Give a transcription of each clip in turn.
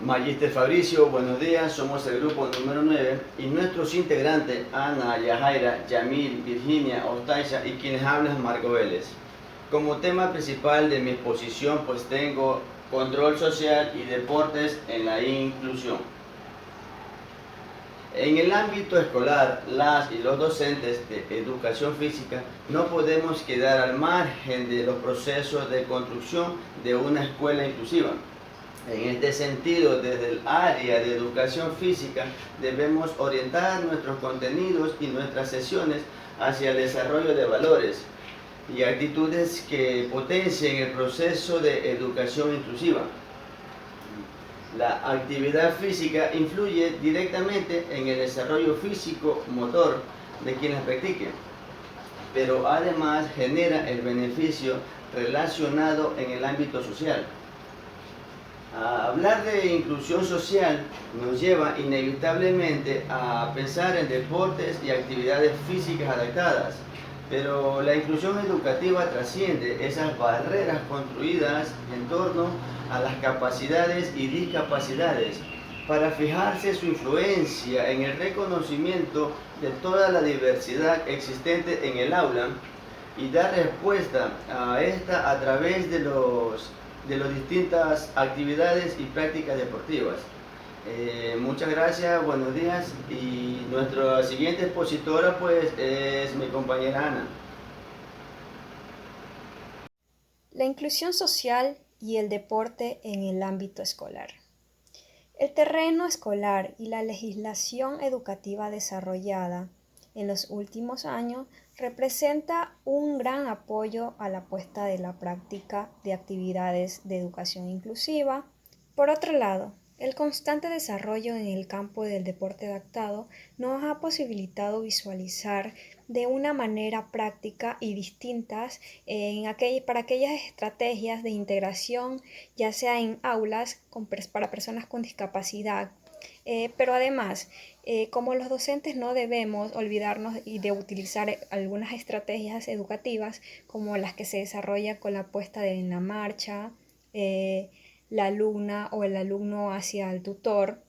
Magister Fabricio, buenos días, somos el grupo número 9 y nuestros integrantes Ana, Yajaira, Yamil, Virginia, Ostaisa y quienes hablan Marco Vélez. Como tema principal de mi exposición pues tengo control social y deportes en la inclusión. En el ámbito escolar, las y los docentes de educación física no podemos quedar al margen de los procesos de construcción de una escuela inclusiva. En este sentido, desde el área de educación física debemos orientar nuestros contenidos y nuestras sesiones hacia el desarrollo de valores y actitudes que potencien el proceso de educación inclusiva. La actividad física influye directamente en el desarrollo físico-motor de quienes practiquen, pero además genera el beneficio relacionado en el ámbito social. Hablar de inclusión social nos lleva inevitablemente a pensar en deportes y actividades físicas adaptadas, pero la inclusión educativa trasciende esas barreras construidas en torno a las capacidades y discapacidades para fijarse su influencia en el reconocimiento de toda la diversidad existente en el aula y dar respuesta a esta a través de las distintas actividades y prácticas deportivas. Muchas gracias, buenos días, y nuestra siguiente expositora pues es mi compañera Ana. La inclusión social y el deporte en el ámbito escolar. El terreno escolar y la legislación educativa desarrollada en los últimos años representa un gran apoyo a la puesta de la práctica de actividades de educación inclusiva. Por otro lado, el constante desarrollo en el campo del deporte adaptado nos ha posibilitado visualizar de una manera práctica y distintas para aquellas estrategias de integración, ya sea en aulas para personas con discapacidad, pero además, como los docentes no debemos olvidarnos y de utilizar algunas estrategias educativas como las que se desarrollan con la puesta en la marcha, la alumna o el alumno hacia el tutor,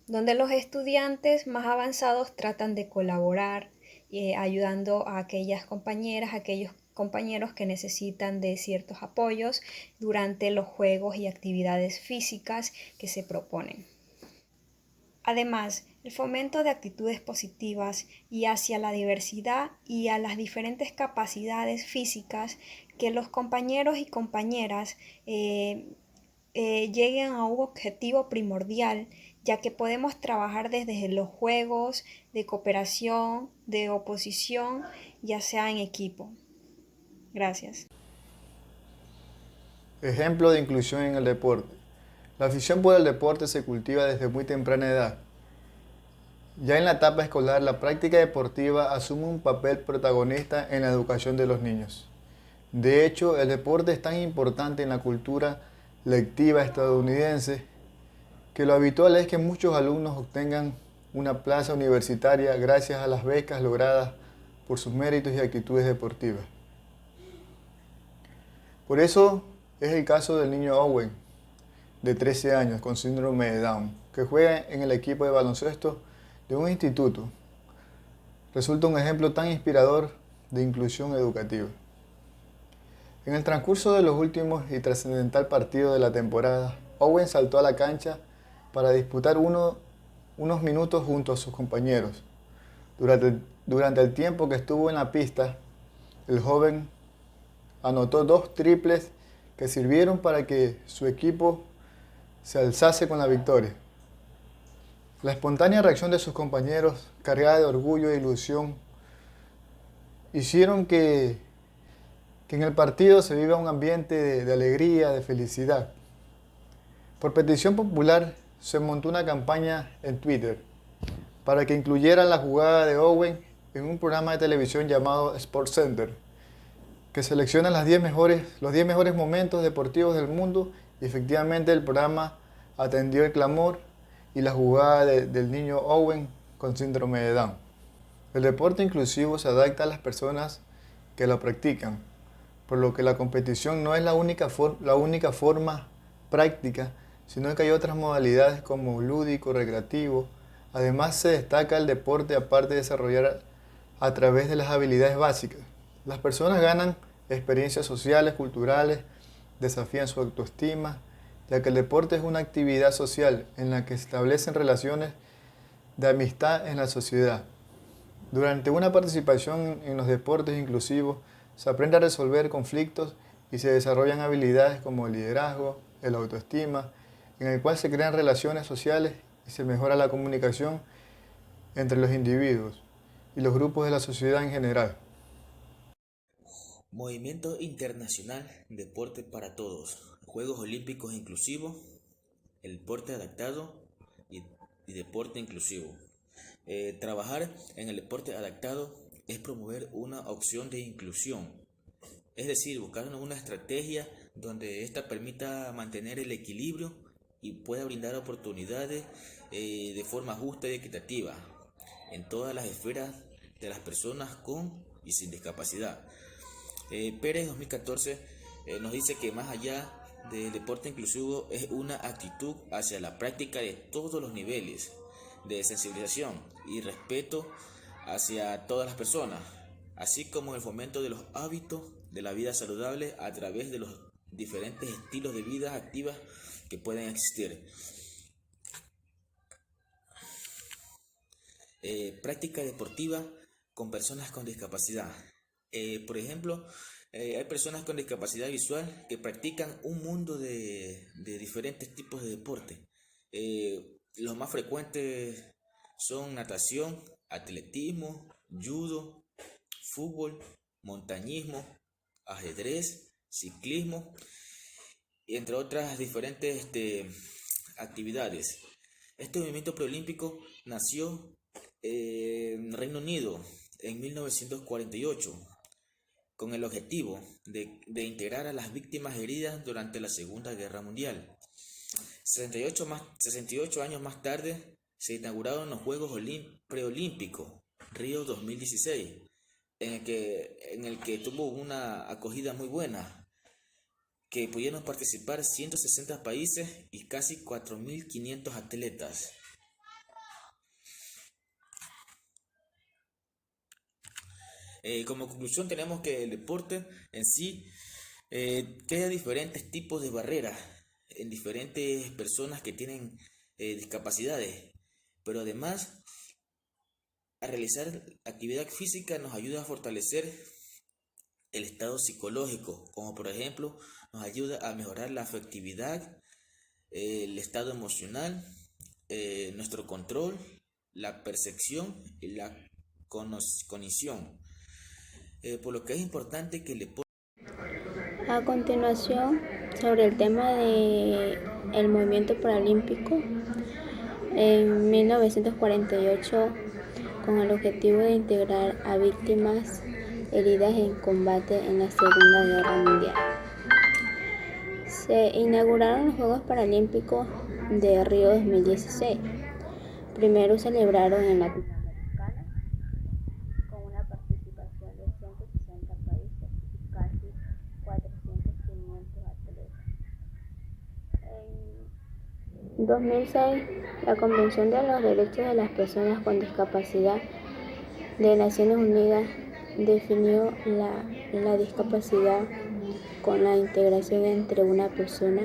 donde los estudiantes más avanzados tratan de colaborar, ayudando a aquellas compañeras, a aquellos compañeros que necesitan de ciertos apoyos durante los juegos y actividades físicas que se proponen. Además, el fomento de actitudes positivas y hacia la diversidad y a las diferentes capacidades físicas que los compañeros y compañeras lleguen a un objetivo primordial, ya que podemos trabajar desde los juegos de cooperación, de oposición, ya sea en equipo. Gracias. Ejemplo de inclusión en el deporte. La afición por el deporte se cultiva desde muy temprana edad. Ya en la etapa escolar, la práctica deportiva asume un papel protagonista en la educación de los niños. De hecho, el deporte es tan importante en la cultura lectiva estadounidense que lo habitual es que muchos alumnos obtengan una plaza universitaria gracias a las becas logradas por sus méritos y actitudes deportivas. Por eso es el caso del niño Owen, de 13 años, con síndrome de Down, que juega en el equipo de baloncesto de un instituto. Resulta un ejemplo tan inspirador de inclusión educativa. En el transcurso de los últimos y trascendental partidos de la temporada, Owen saltó a la cancha para disputar unos minutos junto a sus compañeros. Durante el tiempo que estuvo en la pista, el joven anotó 2 triples que sirvieron para que su equipo se alzase con la victoria. La espontánea reacción de sus compañeros, cargada de orgullo e ilusión, hicieron que en el partido se viva un ambiente de alegría, de felicidad. Por petición popular, se montó una campaña en Twitter para que incluyeran la jugada de Owen en un programa de televisión llamado SportsCenter, que selecciona los 10 mejores momentos deportivos del mundo, y efectivamente el programa atendió el clamor y la jugada del niño Owen con síndrome de Down. El deporte inclusivo se adapta a las personas que lo practican, por lo que la competición no es la única forma práctica, sino que hay otras modalidades como lúdico, recreativo. Además se destaca el deporte aparte de desarrollar a través de las habilidades básicas. Las personas ganan experiencias sociales, culturales, desafían su autoestima, ya que el deporte es una actividad social en la que se establecen relaciones de amistad en la sociedad. Durante una participación en los deportes inclusivos, se aprende a resolver conflictos y se desarrollan habilidades como el liderazgo, el autoestima, en el cual se crean relaciones sociales y se mejora la comunicación entre los individuos y los grupos de la sociedad en general. Movimiento Internacional Deporte para Todos, Juegos Olímpicos Inclusivos, el deporte adaptado y deporte inclusivo. Trabajar en el deporte adaptado es promover una opción de inclusión, es decir, buscar una estrategia donde ésta permita mantener el equilibrio y pueda brindar oportunidades de forma justa y equitativa en todas las esferas de las personas con y sin discapacidad. Pérez 2014 nos dice que más allá del deporte inclusivo es una actitud hacia la práctica de todos los niveles de sensibilización y respeto hacia todas las personas, así como el fomento de los hábitos de la vida saludable a través de los diferentes estilos de vida activas que pueden existir. Práctica deportiva con personas con discapacidad. Por ejemplo, hay personas con discapacidad visual que practican un mundo de diferentes tipos de deporte. Los más frecuentes son natación, atletismo, judo, fútbol, montañismo, ajedrez, ciclismo, entre otras diferentes actividades. Este movimiento preolímpico nació en Reino Unido en 1948 con el objetivo de integrar a las víctimas heridas durante la Segunda Guerra Mundial. 68 años más tarde se inauguraron los Juegos Preolímpicos Río 2016, en el que tuvo una acogida muy buena, que pudieron participar 160 países y casi 4.500 atletas. Como conclusión tenemos que el deporte en sí crea diferentes tipos de barreras en diferentes personas que tienen discapacidades, pero además a realizar actividad física nos ayuda a fortalecer el estado psicológico, como por ejemplo nos ayuda a mejorar la afectividad, el estado emocional, nuestro control, la percepción y la cognición. Por lo que es importante que el deporte. A continuación, sobre el tema del movimiento paralímpico, en 1948, con el objetivo de integrar a víctimas heridas en combate en la Segunda Guerra Mundial, se inauguraron los Juegos Paralímpicos de Río 2016. Primero celebraron en la con una participación de 160 países y casi 400-500 atletas. En 2006, la Convención de los Derechos de las Personas con Discapacidad de Naciones Unidas definió la discapacidad con la integración entre una persona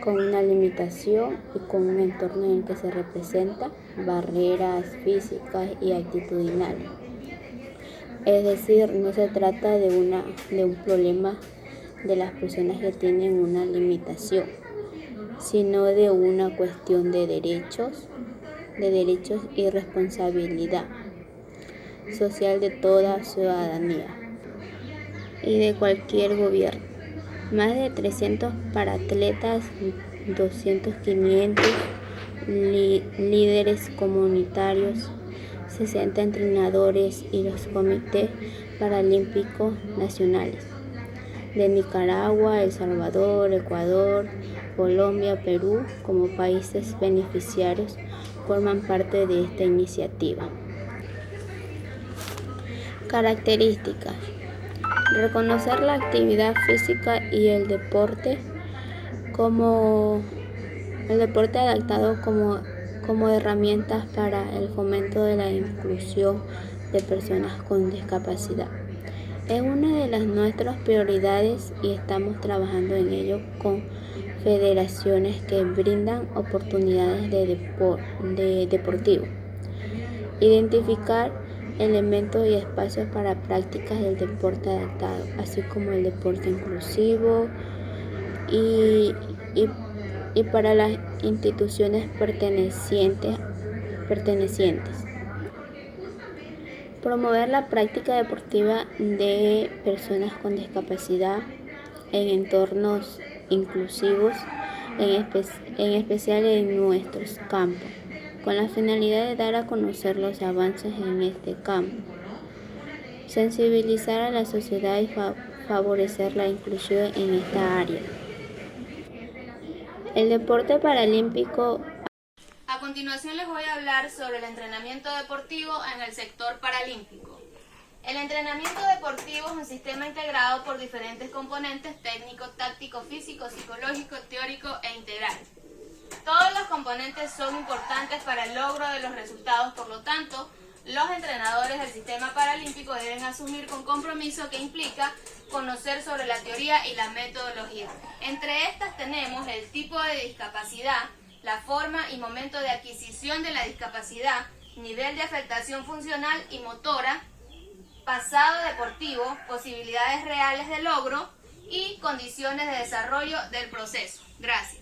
con una limitación y con un entorno en el que se representan barreras físicas y actitudinales. Es decir, no se trata de un problema de las personas que tienen una limitación, sino de una cuestión de derechos y responsabilidad social de toda ciudadanía y de cualquier gobierno. Más de 300 paratletas, 500 líderes comunitarios, 60 entrenadores y los comités paralímpicos nacionales de Nicaragua, El Salvador, Ecuador, Colombia, Perú, como países beneficiarios, forman parte de esta iniciativa. Características: reconocer la actividad física y el deporte como El deporte adaptado como herramientas para el fomento de la inclusión de personas con discapacidad. Es una de nuestras prioridades y estamos trabajando en ello con federaciones que brindan oportunidades de deportivo. Identificar elementos y espacios para prácticas del deporte adaptado, así como el deporte inclusivo y para las instituciones pertenecientes. Promover la práctica deportiva de personas con discapacidad en entornos inclusivos, en especial en nuestros campos, con la finalidad de dar a conocer los avances en este campo, sensibilizar a la sociedad y favorecer la inclusión en esta área. El deporte paralímpico. A continuación les voy a hablar sobre el entrenamiento deportivo en el sector paralímpico. El entrenamiento deportivo es un sistema integrado por diferentes componentes técnicos, tácticos, físicos, psicológicos, teóricos e integral. Todos los componentes son importantes para el logro de los resultados, por lo tanto, los entrenadores del sistema paralímpico deben asumir con compromiso que implica conocer sobre la teoría y la metodología. Entre estas tenemos el tipo de discapacidad, la forma y momento de adquisición de la discapacidad, nivel de afectación funcional y motora, pasado deportivo, posibilidades reales de logro y condiciones de desarrollo del proceso. Gracias.